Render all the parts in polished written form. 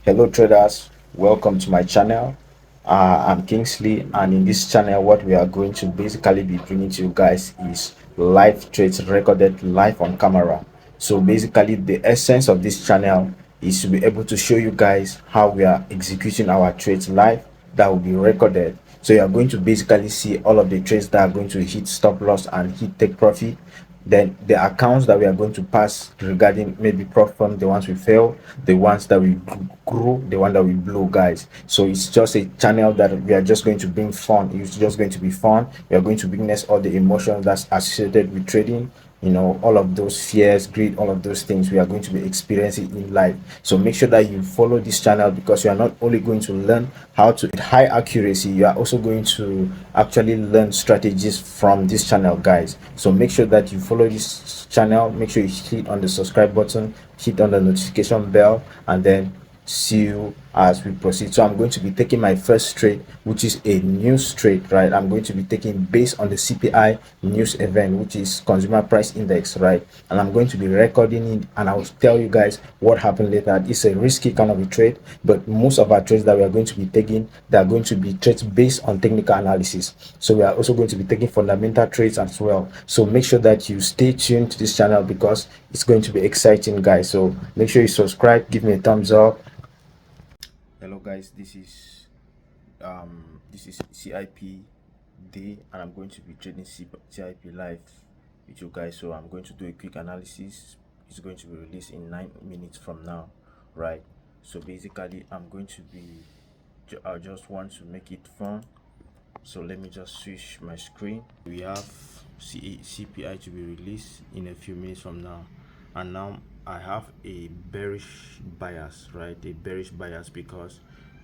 Hello traders, welcome to my channel. I'm Kingsley, and in this channel what we are going to basically be bringing to you guys is live trades recorded live on camera. So basically the essence of this channel is to be able to show you guys how we are executing our trades live that will be recorded. So you are going to basically see all of the trades that are going to hit stop loss and hit take profit, then the accounts that we are going to pass regarding maybe profit, the ones we fail, the ones that we grew, the one that we blew, guys. So it's just a channel that we are just going to bring fun. It's just going to be fun. We are going to witness all the emotions that's associated with trading, all of those fears, greed, all of those things we are going to be experiencing in life. So make sure that you follow this channel, because you are not only going to learn how to hit high accuracy, you are also going to actually learn strategies from this channel, guys. So make sure that you follow this channel. Make sure you hit on the subscribe button, hit on the notification bell, and then see you as we proceed. So I'm going to be taking my first trade, which is a news trade, right? I'm going to be taking based on the CPI news event, which is consumer price index, right? And I'm going to be recording it, and I will tell you guys what happened later. It's a risky kind of a trade, but most of our trades that we are going to be taking, they are going to be trades based on technical analysis. So we are also going to be taking fundamental trades as well. So make sure that you stay tuned to this channel, because it's going to be exciting, guys. So make sure you subscribe, give me a thumbs up. Hello guys, this is CIP day, and I'm going to be trading CIP live with you guys. So I'm going to do a quick analysis. It's going to be released in 9 minutes from now, right? So basically I'm going to be, I just want to make it fun. So let me just switch my screen. We have CPI to be released in a few minutes from now, and now I have a bearish bias, right? A bearish bias, because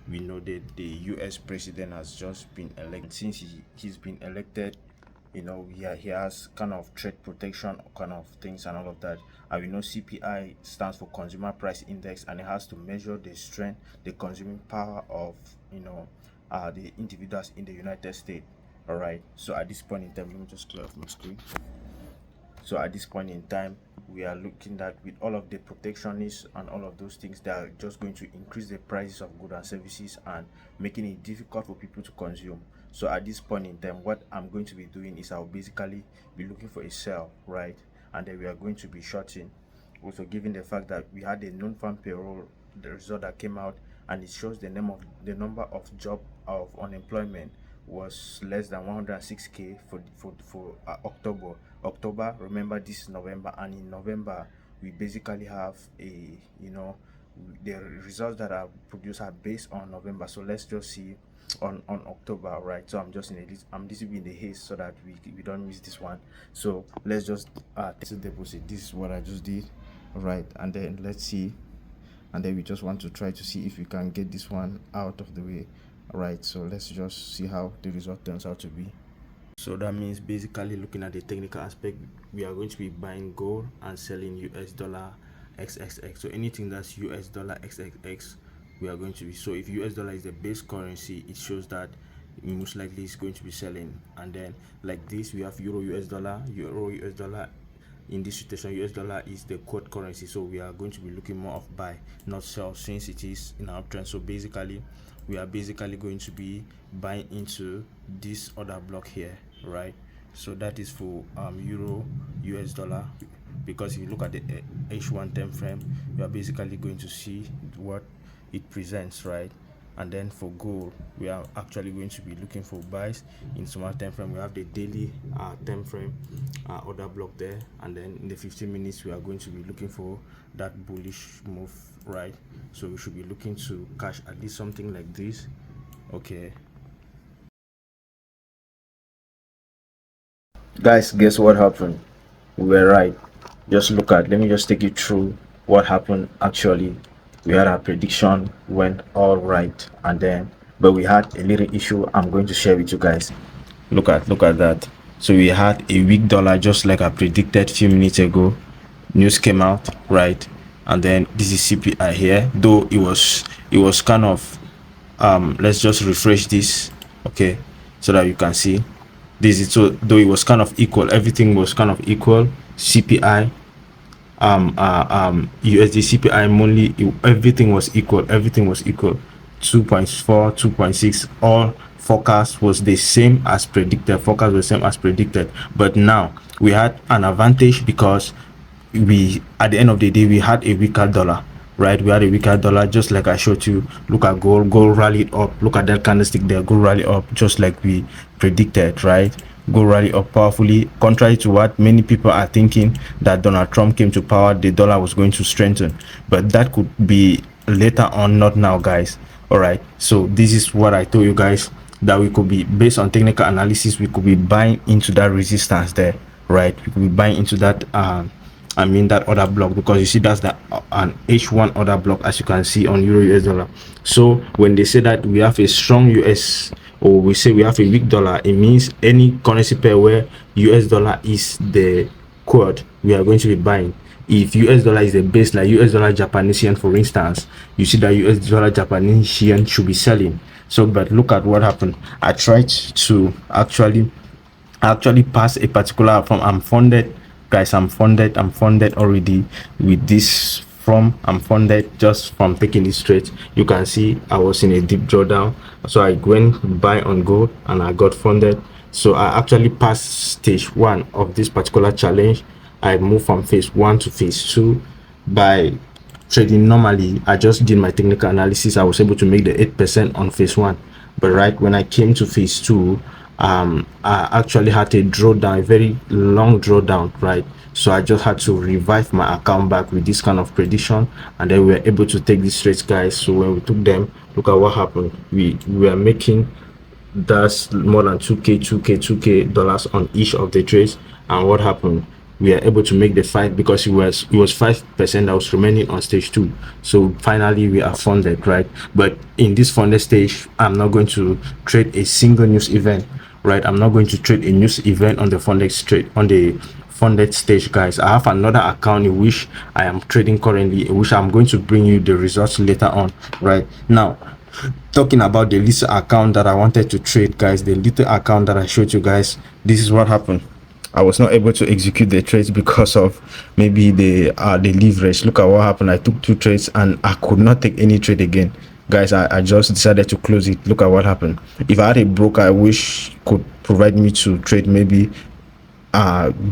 we know that the US president has just been elected. Since he's been elected, he has kind of trade protection kind of things and all of that. And we know CPI stands for consumer price index, and it has to measure the strength, the consuming power of the individuals in the United States. All right, so at this point in time, let me just clear off my screen. So at this point in time, we are looking at, with all of the protectionists and all of those things, that are just going to increase the prices of goods and services and making it difficult for people to consume. So at this point in time, what I'm going to be doing is I'll basically be looking for a sell, right? And then we are going to be shorting. Also, given the fact that we had a non-farm payroll, the result that came out, and it shows the number of job of unemployment was less than 106k for October. Remember, this is November, and in November we basically have the results that are produced are based on November. So let's just see on October, right? So I'm just I'm just in the haste so that we don't miss this one. So let's just take the deposit. This is what I just did, right? And then let's see, and then we just want to try to see if we can get this one out of the way. All right, so let's just see how the result turns out to be. So that means, basically looking at the technical aspect, we are going to be buying gold and selling US dollar XXX. So anything that's US dollar XXX, we are going to be, so if US dollar is the base currency, it shows that most likely it's going to be selling. And then like this, we have euro US dollar. In this situation, US dollar is the quote currency, so we are going to be looking more of buy, not sell, since it is in our trend. So basically we are going to be buying into this other block here, right? So that is for euro US dollar, because if you look at the H1 time frame, you are basically going to see what it presents, right? And then for gold, we are actually going to be looking for buys in smaller time frame. We have the daily time frame order block there, and then in the 15 minutes we are going to be looking for that bullish move, right? So we should be looking to cash at least something like this. Okay, guys, guess what happened? We were right. Just look at, let me just take you through what happened. Actually, we had our prediction, went all right, and then but we had a little issue I'm going to share with you guys. Look at that. So we had a weak dollar, just like I predicted a few minutes ago. News came out, right? And then this is CPI here, though it was kind of let's just refresh this, okay, so that you can see this is, so though it was kind of equal, everything was kind of equal. CPI USD CPI monthly, everything was equal. Everything was equal. 2.4, 2.6, all forecast was the same as predicted. Forecast was the same as predicted. But now we had an advantage because we, at the end of the day, we had a weaker dollar, right? We had a weaker dollar, just like I showed you. Look at gold. Gold rallied up. Look at that candlestick there. Gold rallied up just like we predicted, right? Gold rally up powerfully, contrary to what many people are thinking, that Donald Trump came to power, the dollar was going to strengthen. But that could be later on, not now, guys. All right, so this is what I told you guys, that we could be, based on technical analysis, we could be buying into that resistance there, right? We could be buying into that that other block, because you see that's the an H1 order block, as you can see on Euro US dollar. So when they say that we have a strong US, or we say we have a weak dollar, it means any currency pair where US dollar is the quote, we are going to be buying. If US dollar is the base, like US dollar Japanese yen, for instance, you see that US dollar Japanese yen should be selling. So, but look at what happened. I tried to actually pass a particular from, I'm funded, guys. I'm funded already with this. From, I'm funded just from taking this trade. You can see I was in a deep drawdown, so I went buy on gold and I got funded. So I actually passed stage 1 of this particular challenge. I moved from phase 1 to phase 2 by trading normally. I just did my technical analysis. I was able to make the 8% on phase 1, but right when I came to phase 2, I actually had a drawdown, a very long drawdown, right? So I just had to revive my account back with this kind of prediction, and then we were able to take these trades, guys. So when we took them, look at what happened. We were making, that's more than 2k dollars on each of the trades. And what happened, we are able to make the fight, because it was 5% that was remaining on stage 2. So finally we are funded, right? But in this funded stage, I'm not going to trade a single news event, right? I'm not going to trade a news event on the funded trade, on the funded stage, guys. I have another account in which I am trading currently, in which I'm going to bring you the results later on. Right now, talking about the little account that I wanted to trade, guys, the little account that I showed you guys, this is what happened. I was not able to execute the trades because of maybe the leverage. Look at what happened. I took 2 trades and I could not take any trade again, guys. I just decided to close it. Look at what happened. If I had a broker I wish could provide me to trade, maybe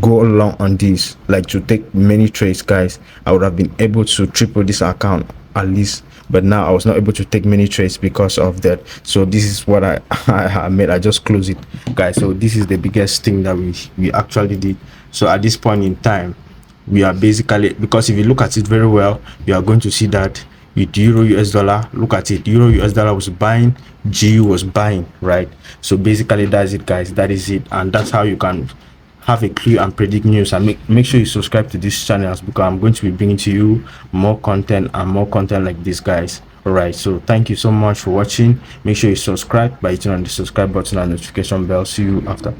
go along on this, like to take many trades, guys, I would have been able to triple this account at least. But now I was not able to take many trades because of that. So this is what I made. I just closed it, guys. So this is the biggest thing that we actually did. So at this point in time, we are basically, because if you look at it very well, you are going to see that with Euro US dollar, look at it, Euro US dollar was buying, GU was buying, right? So basically that's it, guys. That is it, and that's how you can have a clue and predict news. And make sure you subscribe to these channels, because I'm going to be bringing to you more content and more content like this, guys. All right, so thank you so much for watching. Make sure you subscribe by hitting on the subscribe button and notification bell. See you after.